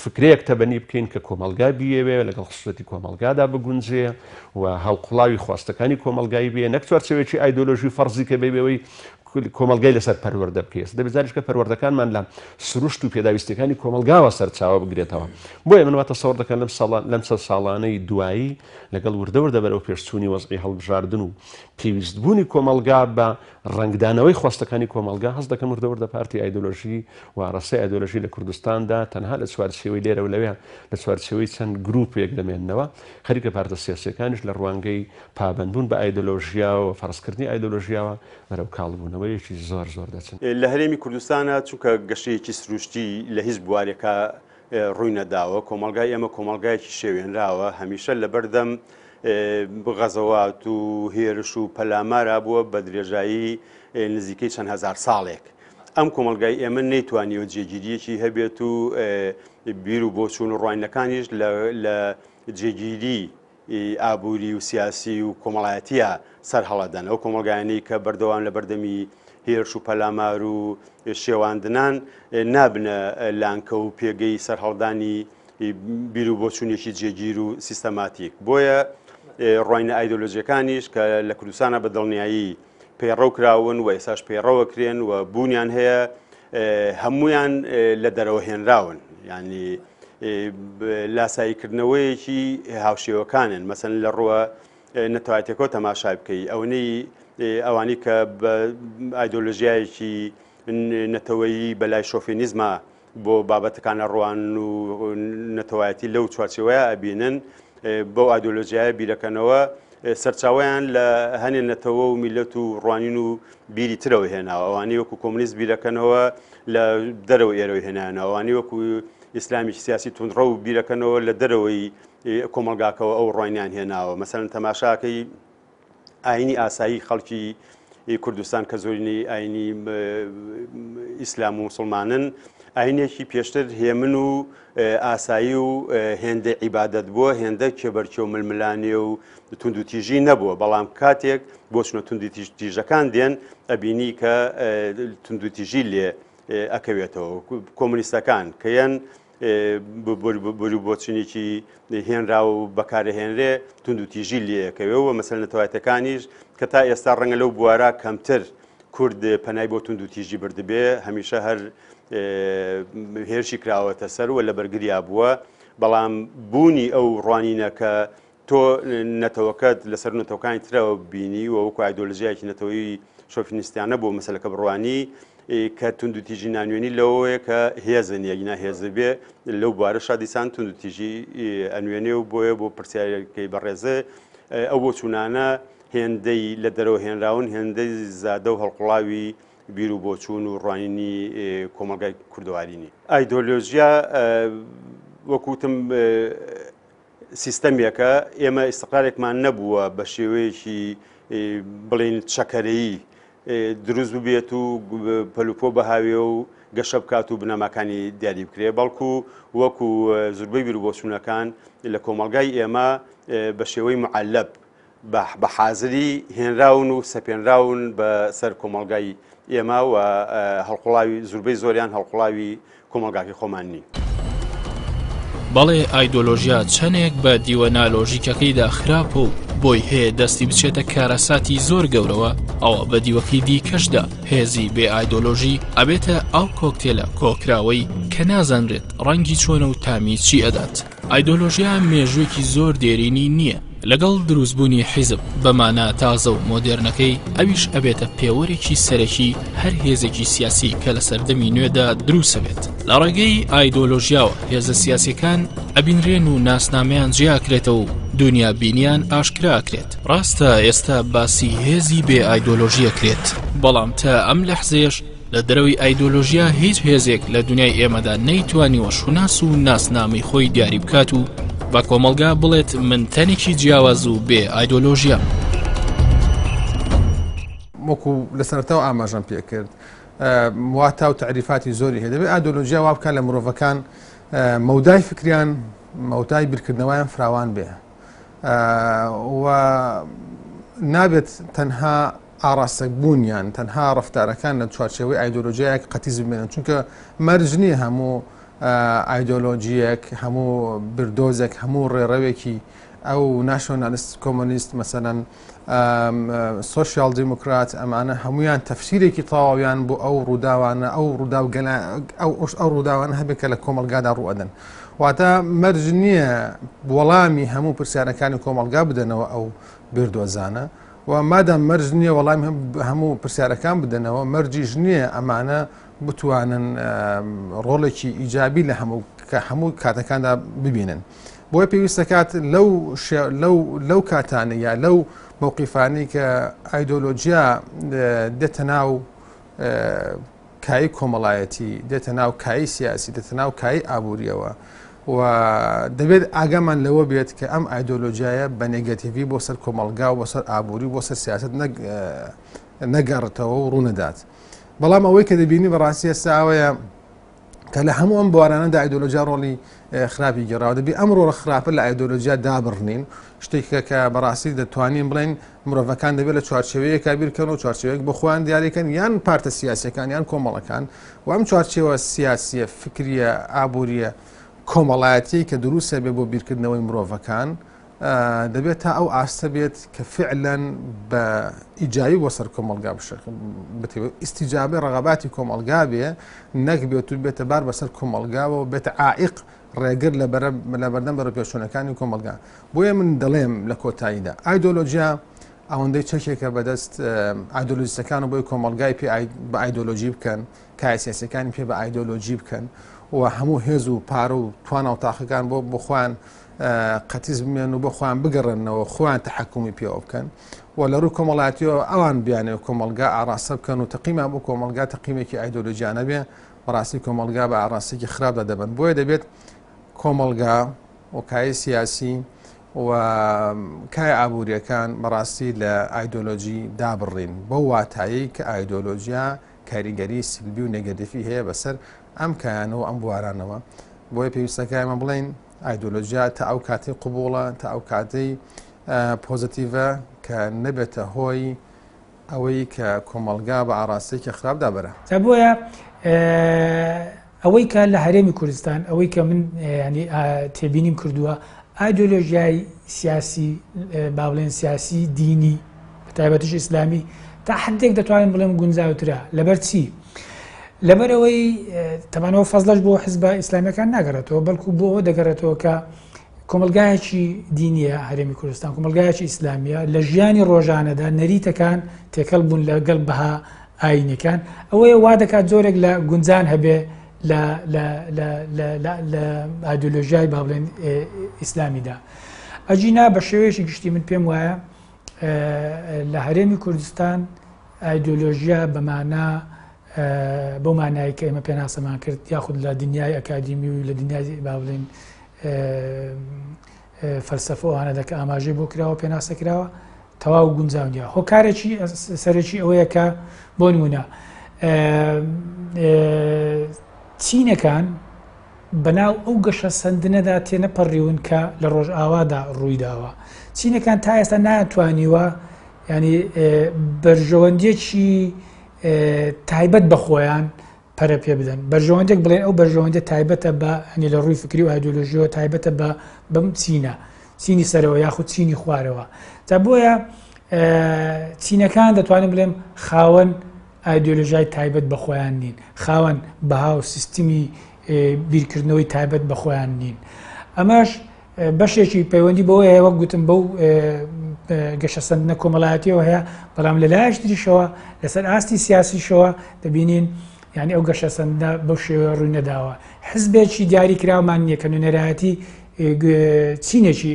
فکرەیەک تەبەنی بکەین کە کۆمەلگا بیەوێ لەگەڵ خصوصەتی کۆمەلگادا بگونجێ و هەڵقوڵاوی خواستەکانی کۆمەلگای بێ نەک چوارچێوێکی ئایدۆلۆژی فەرزی کە بێبەوەی کۆمەلگای لەسەر پەروەردە بکەیت دەبێت کە پەروەردەکانمان لە سروشت و پێداویستەکانی کۆمەلگاوە سەرچاوە بگرێتەوە بۆیە من واتە سەوەڕ دەکەن لەم سە ساڵانەی دوایی لەگەڵ وردەوردە بەرەو پێشچوونی وەزعی هەڵبژاردن و پێویستبوونی کۆمەلگا بە ڕنگدانەوەی خواستەکانی کۆمەلگا هەست دەکەم وردەوردە پارتی ئایدۆلۆژی و ئاڕاستەی ئایدۆلۆژی لە کوردستاندا تەنها لە چوارچێوەی لێرە و لەوێ لە چوارچێوەی چەند گروپێک دەمێننەوە خەریکە پارتە سیاسیەکانیش لە ڕوانگەی پابندبوون بە ئایدۆلۆژیا و فەرزکردنی ئایدۆلۆژیاوە بەرەو کاڵبوونەوەیەکی زۆر دەچن لە هەرێمی کوردستانە چونکە گەشەیەکی سروشتی لە هیچ بوارێکە ڕووی نەداوە کۆمەلگای ئێمە کۆمەلگایەکی شێوێنراوە هەمیشە لە بەردەم غەزەوات و هێرش و پەلامارا بووە بە درێژایی نزیکەی چەند هەزار ساڵێک ئەم کۆمەلگای ئێمە نەیتوانیوە جێگیریەکی هەبێت و بیر و بۆچوون و ڕوانینەکانیش لە جێگیری ئابووری و سیاسی و کۆمەڵایەتیە سەر هەڵەدەن ئەو کۆمەلگایانەی کە بەردەوام لە بەردەمی هێرش و پەلامار و شێواندنان نابنە لانکە و پێگەی سەرهەڵدانی بیر و بۆچوونێکی جێگیر و سیستەماتیک بۆیە ڕوانینە ئایدۆلۆژیەکانیش کە لە کوردستانە بە دڵنیایی پەیڕەو کراون و ئێساش پەیڕەوە کرێن و بوونیان هەیە هەمویان لە دەرەوە هێنراون یعنی لاساییکردنەوەیەکی هاوشێوەکانن مەسەن لە ڕووە نەتەوایەتەکەەوە تەماشای بکەی ئەوانەی کە بە ئایدۆلۆژیایەکی نەتەوەیی بەلای شۆفێنیزمە بۆ بابەتەکانە ڕوان و نەتەوایەتی لەو چوارچێوەیە ئەبینن بۆ ئایدۆلۆژیایە بیرەکەنەوە سەرچاویان لە هەنێنەتەوە و میلەت و ڕوانین و بیری ترەوە هێناوە ئەوانەی وەکو کۆمونیست بیرەکەنەوە لە دەرەوە ئێرەوە هێنانەوە ئەوانەی وەکو ئیسلامیکی سیاسی تونڕە و بیرەکەنەوە لە دەرەوەی کۆمەلگاکەوە ئەو ڕوانیان هێناوە مەسەڵەن تەماشاکەی ئاینی ئاسایی خەڵکی کوردستان کە زۆرینەی ئاینی ئیسلام و موسڵمانن ئاینێکی پێشتر هێمن و ئاسایی و هێندە عیبادەت بووە هێندە کێبەرکێ و ململانێ و تونند و تیژی نەبووە بەڵام کاتێک بۆ چونە تونند و تیژەکان دێن ئەبینی کە تونند و تیژی لێ ئەکەوێتەوە کۆمونیستەکان کە یەن بۆری بۆچینێکی هێنرا و بەکارەهێنرێ تونند و تیژی لێەکەوێەوە مەسەل نەتەوایەتەکانیش کە تا ئێستا ڕەنگە لەو بوارە کەمتر کورد پەنای بۆ تونند و تیژی بردبێ هەمیشە هەر هێرشی کراوەتە سەر و لە بەرگریا بووە بەڵام بوونی ئەو ڕوانینە کە تۆ نەتەوەکەت لەسەر نەتەوەکانی ترەوە بینی و وەکو ئایدۆلۆژیایەکی نەتەوەی شۆفینیستیانە بۆ مەسەلەکە بڕوانی کە تونند و تیژی نانوێنی لەوەیە کە هێزن یەکنا هێزە بێ لەو بوارەشا دیسان تونند و تیژی ئەنوێنێ و بۆیە بۆ پرسیارەکەی بەڕێزە ئەو بۆ چوونانە هێندەی لە دەرەوە هێنراون هێندەی زادە و هەڵقوڵاوی بیر و بۆچوون و ڕوانینی کۆمەلگای کوردەوارینی ئایدۆلۆژیا وەکوتم سیستەمێکە ئێمە ئیستقرارێکمان نەبووە بە شێوەیەکی بڵین چەکەرەیی دروست ببێت و پەلوپۆ بەهاوێ و گەشە بکات و بنەماکانی دیاری بکرێ بەڵکو وەکو زوربەی بیرروبۆچوونەکان لە کۆمەلگای ئێمە بە شێوەی معەلەب بە حازری هێنراون و سەپێنراون بەسەر کۆمەلگای ئێمە و هەڵقوڵاوی زوربەی زۆریان هەڵقوڵاوی کۆمەلگاکی خۆمان نین. بەڵێ ئایدۆلۆژیا چەندێک بە دیوەنالۆژیکەکەیدا خراپە و بۆی هەیە دەستی بچێتە کارەساتی زۆر گەورەوە ئەوە بە دیوەکەی دیکەشدا هێزی بێ ئایدۆلۆژی ئەبێتە ئەو کۆکتێلە کۆکراوەی کە نازانرێت ڕەنگی چۆنە و تامی چی ئەدات. ئایدۆلۆژیا مێژوویەکی زۆر دێرینی نییە لەگەڵ دروستبوونی حیزب بەمانە تازە و مۆدێرنەکەی ئەویش ئەبێتە پێوەرێکی سەرەکی هەر هێزێکی سیاسی کە لە سەردەمی نوێدا دروستە بێت. لە ڕێگەی ئایدۆلۆژیاوە هێزە سیاسیەکان ئەبینرێن و ناسنامەیان جیاکرێتەوە و دنیا بینیان ئاشکراکرێت. ڕاستە ئێستا باسی هێزی بێ ئایدۆلۆژیەکرێت بەڵام تا ئەم لەحزەیەش لە دەرەوەی ئایدۆلۆژیا هیچ هێزێک لە دنیای ئێمەدا نەیتوانیوە شوناس و ناسنامەی خۆی دیاری بکات و بە کۆمەلگا بڵێت من تەنێکی جیاواز و بێ ئایدۆلۆژیا. وەکو لە سەرەتاوە ئاماژەم پێ کرد واتە و تعریفاتی زۆری هەیە دەبێت ئایدۆلۆژیا وا بکات لە مرۆڤەکان مەودای فکریان مەودای بیرکردنەوەیان فراوان بێ و نابێت تەنها ئاڕاستە بوونیان تەنها ڕەفتارەکان لە چوارچێوەی ئایدۆلۆژیایەک قەتیز بمێنن چونکە مەرج نییە هەموو ئایدۆلۆژیەک هەموو بردۆزێک هەموو ڕێڕەوێکی ئەو ناشۆنالیست کۆمۆنیست مەسەلەن سۆشیال دیموکرات ئەمانە هەمویان تەفسیرێکی تەواویان بۆ ئەو ڕووداوانە ئەو ڕووداوانە هەبێت کە لە کۆمەلگادا ڕوئەدەن واتە مەرج نییە وەڵامی هەموو پرسیارەکانی کۆمەلگا بدەنەوە ئەو بردۆزانە و مادام مەرج نییە وەڵامی هەموو پرسیارەکان بدەنەوە مەرجیش نییە ئەمانە بتوانن ڕۆڵێکی ئیجابی لە هەموو کاتەکاندا ببینن. بۆیە پێویستە کات لەو کاتانە یا لەو مووقیفانی کە ئایدۆلۆژیا دێتە ناو کایی کۆمەڵایەتی دێتە ناو کایی سیاسی دێتە ناو کایی ئابوووریەوە و دەبێت ئاگامان لەوە بێت کە ئەم ئایدۆلۆژیایە بە نێگەتیڤی بۆ سەر کۆمەلگا و بۆ سەر ئابووری بۆ سەر سیاست نەگەڕێتەوە و ڕوونەدات. بەڵام ئەوەی کە دەبینی بەڕاستی ئێستا ئەوەیە کە لە هەموو ئەم بوارانەدا ئایدۆلۆژیا ڕۆڵی خراپی گەڕاوە دەبی ئەم ڕۆڵە خراپە لە ئایدۆلۆژیا دابڕنین شتێکە کە بەڕاستی دەتوانین بڵێن مرۆڤەکان دەبێت لە چوارچێوەیەک بیرکەن و چوارچێوەیەک بۆ خۆیان دیاریکەن یان پارتە سیاسیەکان یان کۆمەڵەکان و ئەم چوارچێوە سیاسیە فکریە ئابووریە کۆمەڵایەتی کە دروستە بێ بۆ بیرکردنەوەی مرۆڤەکان دەبێت تا ئەو ئاستە بێت کە فعلەن بە ئیجایی بۆ سەر کۆمەلگا بتێ ئیستیجابی ڕەغەباتی کۆمەلگا بێ نەک بێت و بێتە بار بەسەر کۆمەلگاوە و بێتە عائق ڕێگر لە بەردەم بەرە پێشۆنەکانی کۆمەلگا. بۆیە من دەڵێم لە کۆتاییدا ئایدۆلۆژیا ئەوەندەی چەکێکە بەدەست ئایدۆلۆژیستەکان و بۆی کۆمەلگای پێ بە ئایدۆلۆژی بکەن کای سیاسیەکانی پێ بە ئایدۆلۆژی بکەن و هەموو هێز و پارە و توانە و تاقەکان بۆ خۆیان قەتیز بمێن و بۆ خۆیان بگەڕێنەوە خۆیان تەحەکومی پێوە بکەن و لە ڕوو کۆمەڵایەتیەوە ئەوان بیانێ کۆمەلگا ئاڕاستە بکەن و تەقیمان بۆ کۆمەلگا تەقیمێکی ئایدۆلۆژیانە بێ بەڕاستی کۆمەلگا بە ئاڕاستێکی خراپدا دەبن. بۆیە دەبێت کۆمەلگا و کای سیاسی و کای ئابوووریەکان بەڕاستی لە ئایدۆلۆژی دابڕین بۆ واتایی کە ئایدۆلۆژیا کاریگەری سلبی و نێگەتیڤی هەیە بەسەر ئەم کایانەوە ئەم بوارانەوە. بۆیە پێویستەکەمە بڵین ئایدۆلۆژیا تا ئەو کاتی قوبوڵە تا ئەو کاتەی پۆزتیڤە کە نەبێتە هۆی ئەوەی کە کۆمەلگا بە ئاڕاستێکی خراپدا بەرە. تا بۆیە ئەوەی کە لە هەرێمی کوردستان ئەوەی کە من ینی تێبینیم کردووە ئایدۆلۆژیای سیاسی با بڵێن سیاسی دینی بەتایبەتیش ئیسلامی تا حدێک دەتوانین بڵێم گونجاوترە لەبەر چی؟ لەبەرەوەی تەمانەوە فەزلەش بۆ حیزبە ئیسلامیەکان ناگەڕێتەوە بەڵکو بۆ ئەوە دەگەڕێتەوە کە کۆمەلگایەکی دینیە هەرێمی کوردستان کۆمەلگایەکی ئیسلامیە لە ژیانی ڕۆژانەدا نەریتەکان تێکەڵ بوون لەگەڵ بەها ئاینەکان ئەوەیە وا دەکات زۆرێک لە گونجان هەبێ لە ئایدۆلۆژیای با بڵێن ئیسلامیدا. ئەجینا بە شێوەیەکی گشتی من پێم وایە لە هەرێمی کوردستان ئایدۆلۆژیا بەمانە بۆ مانایی کە ئێمە پێناسەمان کرد یاخود لە دنیای ئەکادیمی و لە دنیای با بڵێن فەلسەفە ئەوانە دەکە ئاماژەی بۆ کراوە پێناسە کراوە تەواو گونجاو نیە. هۆکارێکی سەرەکی ئەوەیە کە بۆ نمونە چینەکان بەناو ئەو گەشە سندنەدا تێنەپەڕیون کە لە ڕۆژئاوادا ڕوویداوە. چینەکان تا ئێستا ناتوانیوە ینی بەرژەوەندێکی تایبەت بە خۆیان پەرە پێ بدەن. بەرژەوەندێک بڵێن ئەو بەرژەوەندە تایبەتە بە هەنی لە ڕووی فکری و ئایدۆلۆژیەوە تایبەتە بەم چینە چینی سەرەوە یاخود چینی خوارەوە. تا بۆیە چینەکان دەتوانین بڵێم خاوەن ئایدۆلۆژیای تایبەت بە خۆیان نین، خاوەن بەها و سیستمی بیرکردنەوەی تایبەت بە خۆیان نین. ئەمەش بەشێکی پەیوەندی بەوەی هەیە وەک گوتم بەو گەشە سەندنە کۆمەڵایەتیەوە هەیە، بەڵام لە لایەش تریشەوە لەسەر ئاستی سیاسیشەوە دەبینین یعنی ئەو گەشە سەندە بەو شێوە ڕووی نەداوە. حزبێکی دیاری کراومان نییە کە نوێنەرایەتی چینێکی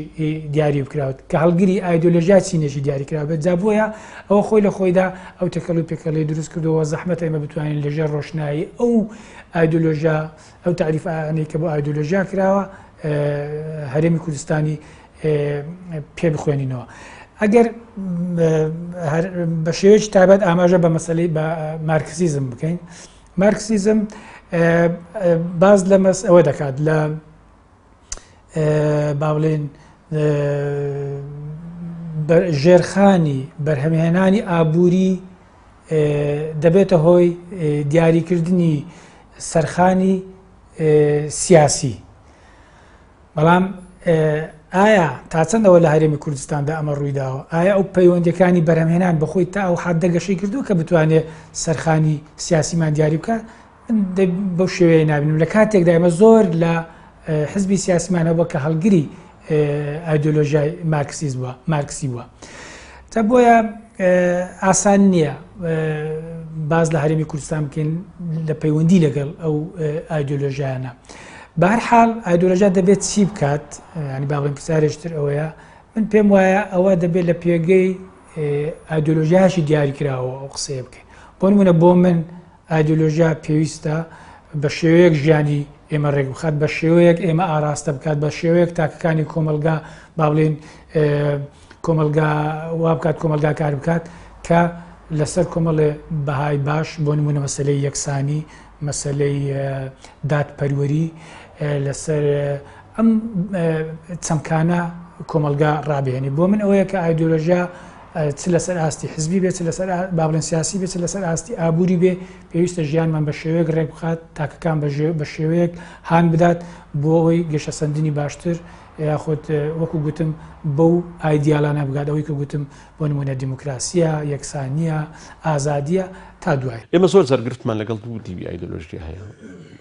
دیاری بکراوت کە هەڵگیری ئایدۆلۆژیا چینێکی دیاری کراوێت. جا بۆیە ئەوە خۆی لە خۆیدا ئەو تەکەڵ و پێکەڵی دروست کردەوە زەحمەت ئێمە بتوانین لەژێر ڕۆشنایی ئەو ئایدۆلۆژیا ئەو تعریفانەی کە بۆ ئایدۆلۆژیا کراوە هەرێمی کوردستانی پێ بخوێنینەوە. ئەگەر بە شێوەیەکی تایبەت ئاماژە بە مەسەلەی بە مارکسیزم بکەین، مارکسیزم باز لە ئەوە دەکات لە با بڵێن ژێرخانی بەرهەمهێنانی ئابووری دەبێتە هۆی دیاریکردنی سەرخانی سیاسی. بەڵام ئایا تا چەندەوە لە هەرێمی کوردستاندا ئەمە ڕوویداوە؟ ئایا ئەو پەیوەندەکانی بەرهەمهێنان بەخۆی تا ئەو حەدە گەشەی کردووە کە بتوانێت سەرخانی سیاسیمان دیاری بکات؟ بەو شێوەیە نابینم. لە کاتێکدا ئێمە زۆر لە حزبی سیاسیمانەوە کە هەڵگری ئایدۆلۆژیای مارکسی بووە. تا بۆیە ئاسان نییە باز لە هەرێمی کوردستان بکەین لە پەیوەندی لەگەڵ ئەو ئایدۆلۆژیانە. بە هەر حاڵ ئایدۆلۆژیا دەبێت چی بکات؟ ینی با بڵێن پرسیارێکتر ئەوەیە، من پێم وایە ئەوە دەبێت لە پێگەی ئایدۆلۆژیاشی دیاری کراوە ئەو قسەیە بکەین. بۆ نمونە بۆ من ئایدۆلۆژیا پێویستە بە شێوەیەک ژیانی ئێمە ڕێک بخات، بە شێوەیەک ئێمە ئاراستە بکات، بە شێوەیەک تاکەکانی کۆمەلگا با بڵێن کۆمەلگا وا بکات، کۆمەلگا کار بکات کە لەسەر کۆمەڵێ بەهای باش بۆ نمونە مەسەلەی یەکسانی، مەسەلەی دادپەروەری لەسەر ئەم چەمکانە کۆمەلگا ڕابێنی. بۆ من ئەوەیە کە ئایدۆلۆژیا چ لەسەر ئاستی حزبی بێت، چ لەسەر با بڵێن سیاسی بێت، چ لەسەر ئاستی ئابووری بێ، پێویستە ژیانمان بە شێوەیەک ڕێک بخات، تاکەکان بە شێوەیەک هان بدات بۆ ئەوەی گەشە سەندنی باشتر یاخۆت وەکو گوتم بەو ئایدیالانە بگات، ئەوەی کە گوتم بۆ نمونە دیموکراسیە، یەکسانیە، ئازادیە تا دوای. ئێمە زۆر جار گرفتمان لەگەڵ دوو دیوی ئایدۆلۆژیا هەیە.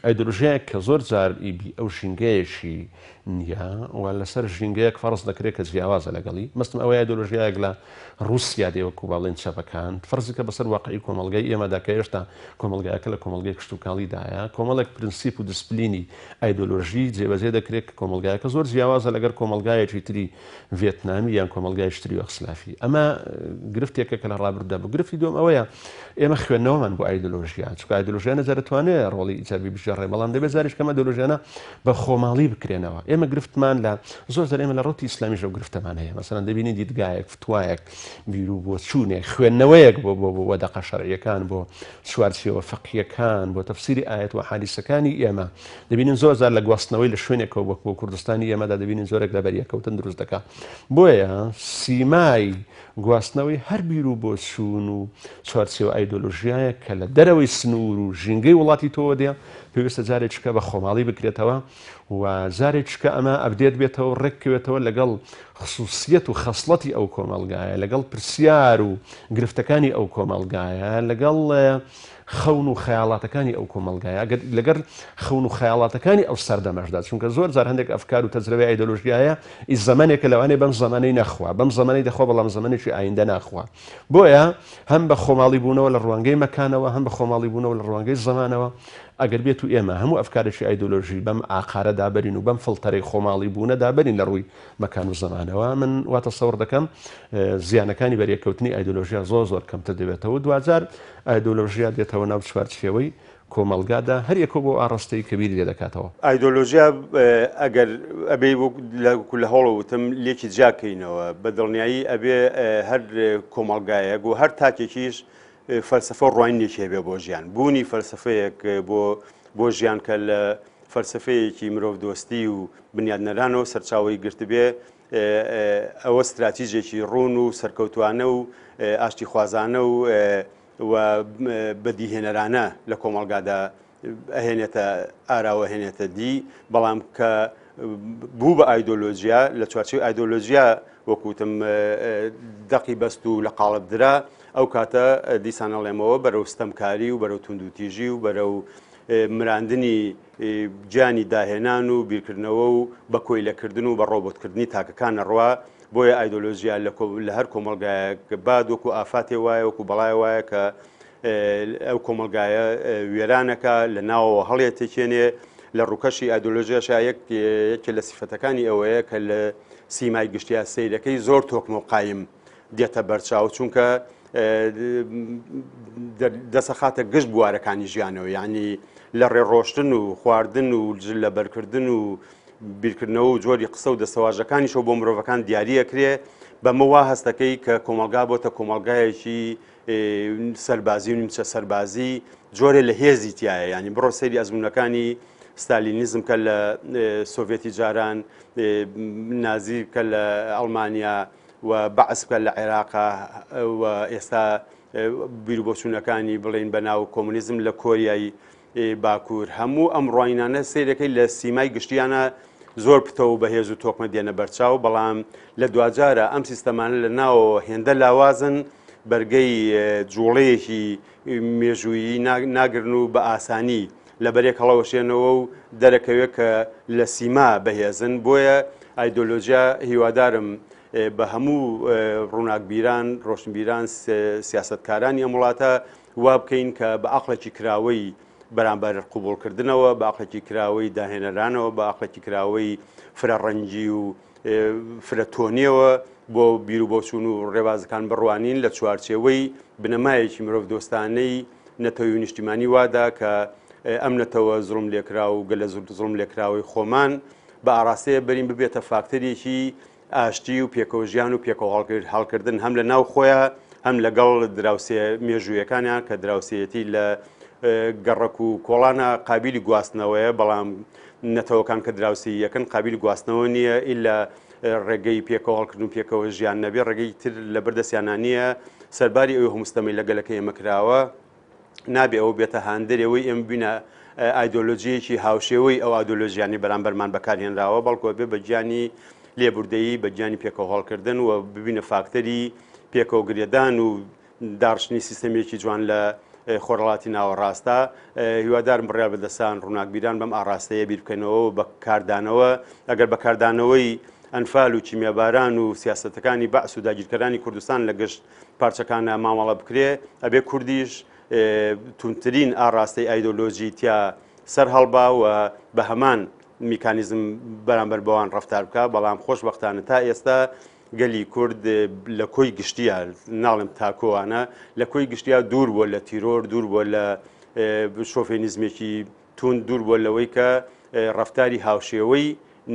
ئایدۆلۆژیایەک کە زۆر جار ئیبی ئەو ژینگەیەشی نییە و لەسەر ژینگەیەک فەرز دەکرێت کە جیاوازە لەگەڵی. مەستم ئەوەی ئایدۆلۆژیایەک لە ڕووسیا دێوەکو باڵێن چەپەکان فەرزی کە بەسەر واقعی کۆمەلگای ئێمەدا کە هێشتا کۆمەلگایەکە لە کۆمەلگای کشتوکاڵیدایە، کۆمەڵێک پرینسیپ و دیسپلینی ئایدۆلۆژی جێبەجێ دەکرێت کە کۆمەلگایەکە زۆر جیاوازە لەگەر کۆمەلگایەکی تری ڤێتنامی یان کۆمەلگای شتری وەخسلافی. ئەمە گرفتێکە کە لە ڕابردوودا بوو. گرفتی دوم ئەوەیە ئێمە خوێندنەوەمان بۆ ئایدۆلۆژیا، چونکە ئایدۆلۆژیا نەجار دەتوانێت ڕۆڵی ئیجابی بژێڕێ، بەڵام دەبێت جاریش کەمە ئایدۆلۆژیانە بە خۆماڵی بکرێنەوە. ئێمە گرفتمان لە زۆر جار ئێمە لە ڕوتی ئیسلامیش ئەو گرفتەمان هەیە. مەسەڵەن دەبینی دیدگایەک، فتوایەک، بیر و بۆ چوونێک، خوێندنەوەیەک بۆ وەدەقە شەرعیەکان، بۆ چوارچێوە فەقیەکان، بۆ تەفسیری ئایەت و حادیسەکانی ئێمە دەبینین زۆر جار لە گواستنەوەی لە شوێنێکەوە وەک بۆ کوردستانی ئێمەدا دەبینین زۆرێک لە بەریەکەوتن دروست دەکات. بۆیە سیمای گواستنەوەی هەر بیر و بۆ چوون و چوارچێوە ئایدۆلۆژیایە کە لە دەرەوەی سنوور و ژینگەی وڵاتی تۆوە دێ پێویستە جارێکچکە بە خۆماڵی بکرێتەوە و جارێکچکە ئەمە ئەبدێت بێتەوە ڕێککەوێتەوە لەگەڵ خصوصیەت و خەسڵەتی ئەو کۆمەلگایە، لەگەڵ پرسیار و گرفتەکانی ئەو کۆمەلگایە، لەگەڵ خەون و خەیاڵاتەکانی ئەو کۆمەلگایە، لەگەر خەون و خەیاڵاتەکانی ئەو سەردەمەشدا، چونکە زۆر جار هەندێک ئەفکار و تەجربەی ئایدۆلۆژیایە ئیش زەمانێکە لەوانەیە بەم زەمانەی نەخوا، بەم زەمانەی دەخوا بەڵام زەمانێکی ئایندە ناخوا. بۆیە هەم بە خۆماڵی بوونەوە لە ڕوانگەی مەکانەوە، هەم بە خۆماڵی بوونەوە لە ڕوانگەی زەمانەوە ئەگەر بێت و ئێمە هەموو ئەفکارێکی ئایدۆلۆژی بەم ئاقارە دابەرین و بەم فڵتەرەی خۆماڵی بوونە دابەرین لە ڕووی مەکان و زەمانەوە، من واتە سەوڕ دەکەم زیانەکانی بەریەکەوتنی ئایدۆلۆژیا زۆر کەمتر دەبێتەوە. دوجار ئایدۆلۆژیا دێتەوە ناو چوارچێوەی کۆمەلگادا هەر یەکۆ بۆ ئاڕاستەی کەبیری لێ دەکاتەوە. ئایدۆلۆژیا ئەگەر ئەبێ لە هەوڵەوتم لێکی جاکەینەوە بە دڵنیایی ئەبێ هەر کۆمەلگایەک و هەر تاکێکیش فەلسفە ڕوانینێکی هەبێ بۆ ژیان بوونی فەلسفەیەک بۆ ژیان کە لە فەلسفەیەکی مرۆڤ دۆستی و بنیادنەرانەوە سەرچاوی گرت بێ ئەوە استراتیژێکی ڕوون و سەرکەوتوانە و ئاشتی خوازانە و بەدیهێنەرانە لە کۆمەلگادا ئەهێنێتە ئاراوە هێنێتە دی بەڵام کە بوو بە ئایدۆلۆژیا لە چوارچێوەی ئایدۆلۆژیا وەکوتم دەقی بەست و لە قاڵب درا ئەو کاتە دیسانەڵێمەوە بەرەو ستەمکاری و بەرەو توندوتیژی و بەرەو مراندنی گیانی داهێنان و بیرکردنەوە و بە کۆیلەکردن و بە ڕۆبۆتکردنی تاکەکانە ڕوا بۆیە ئایدۆلۆژیا لە هەر کۆمەلگایەک باد وەکو ئافاتێ وایە وەکو بەڵای وایە کە ئەو کۆمەلگایە وێرانەکە لە ناوەوە هەڵێ تێکێنێ لە ڕووکەشی ئایدۆلۆژیاشا یەکێ لە سیفەتەکانی ئەوەیە کە لە سیمای گشتیا سەیرەکەی زۆر تۆکمە و قایم دێتە بەرچاو چونکە دەسەخاتە گشت بوارەکانی ژیانەوە یعنی لە ڕێڕۆشتن و خواردن و لە بەرکردن و بیرکردنەوە و جۆری قسە و دەسەواژەکانیشەوە بۆ مرۆڤەکان دیاریەکرێ بەمەوا هەستەکەی کە کۆمەلگا بۆتە کۆمەلگایەکی سەربازی و نیمچە سەربازی جۆرێ لە هێزی تایە ینی بڕۆ سەیری ئەزمونەکانی ستالینیزم کە لە سۆڤێتی جاران نازی کە لە ئەڵمانیا و بەعس کە لە عێراقا و ئێستا بیربۆچوونەکانی بڵێن بەناو کۆمونیزم لە کۆریایی باکوور هەموو ئەم ڕواینانە سیرەکەی لە سیمای گشتیانە زۆر پتەوە بەهێز و تۆکمە دێنە بەرچاو بەڵام لە دوجارە ئەم سیستەمانە لە ناوەوە هێندە لاوازن بەرگەی جوڵەیەکی مێژوویی ناگرن و بە ئاسانی لە بەرێک هەڵەوەشێنەوە و دەرەکەوێت کە لە سیما بەهێزن بۆیە ئایدۆلۆژیا هیوادارم بە هەموو ڕووناکبیران ڕۆشنبیران سیاسەتکارانی ئەم وڵاتە وا بکەین کە بە عەقڵێکی کراوەی بەرامبەر قوبوڵکردنەوە بە عەقڵێکی کراوەی داهێنەرانەوە بە عەقڵێکی کراوەی فرەڕەنجی و فرەتۆنیەوە بۆ بیر و بۆچوون و ڕێبازەکان بڕوانین لە چوارچێوەی بنەمایەکی مرۆڤ دۆستانەی نەتەوەی و نیشتیمانی وادا کە ئەم نەتەوە زوڵم لێکرا و گەلە زوڵم لێکراوەی خۆمان بە ئاراستەیە بەرین ببێتە فاکتەرێکی ئاشتی و پێکەوە ژیان و پێکەوە هەڵکردن هەم لە ناو خۆیان هەم لەگەڵ دراوسێ مێژوویەکانیان کە دراوسێتی لە گەڕک و کۆڵانە قابلی گواستنەوەیە بەڵام نەتەوەکان کە دراوسی یەکەن قابلی گواستنەوە نییە ئیلا ڕێگەی پێکەوە هەڵکردن و پێکەوە ژیان نەبێ ڕێگەی تر لە بەردەستیانە نییە سەرباری ئەوی هەمووستەمەی لەگەلەکە ئێمەکراوە نابێ ئەوە بێتە هاندەرەوەی ئێمە بینە ئایدۆلۆژیەکی هاوشێوەی ئەو ئایدۆلۆژیانی بەرامبەرمان بەکارهێنراوە بەڵکو بێ بە گیانی لێبوردەیی بە گیانی پێکەوە هەڵکردن و ببینە فاکتەری پێکەوە گرێدان و داڕشتنی سیستەمێکی جوان لە خۆرەڵاتی ناوەڕاستە هیوادارم بڕیار بەدەستان ڕووناکبیران بەم ئاڕاستەیە بیر بکەنەوە و بەکاردانەوە ئەگەر بەکاردانەوەی ئەنفال و کیمیاباران و سیاسەتەکانی بەعس و داگیرکەرانی کوردستان لە گەشت پارچەکانە مامەڵە بکرێ ئەبێ کوردیش تونترین ئاڕاستەی ئایدۆلۆژی تیا سەر هەڵبا و بە هەمان میکانیزم بەرامبەر بەوان ڕەفتار بکە بەڵام خۆشبەختانە تا ئێستا گەلی کورد لە کۆی گشتیە ناڵم تاکۆوانە لە کۆی گشتیا دوور بووە لە تیرۆر دوور بووە لە شۆفێنیزمێکی تون دوور بووە لەوەی کە ڕەفتاری هاوشێوەی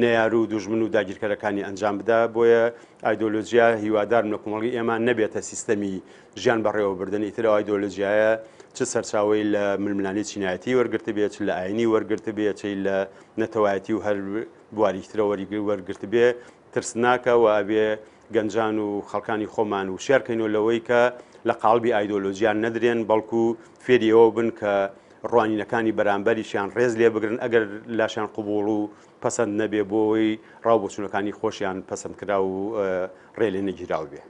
نەیار و دوژمن و داگیرکەرەکانی ئەنجام بدا بۆیە ئایدۆلۆژیا هیوادارم لە کۆمەڵگەی ئێمە نەبێتە سیستەمی ژیان بەڕێوەبردن ئیتر ئایدۆلۆژیایە چ سەرچاوەی لە ململانی چینایەتی وەرگرت بێت چ لە ئاینی وەرگرت بێت چی لە نەتەوایەتی و هەر بواریترە وەرگرت بێ ترسناکە و ئەبێ گەنجان و خەڵکانی خۆمان و شێرکەینەوە لەوەی کە لە قاڵبی ئایدۆلۆژیان نەدرێن بەڵکو فێریەوە بن کە ڕوانینەکانی بەرامبەریشیان ڕێز لێ بگرن ئەگەر لاشیان قوبوڵ و پەسەند نەبێ بۆەوەی ڕاوبۆچوونەکانی خۆشیان پەسەند کرا و ڕێ لێ نەگیراو بێ.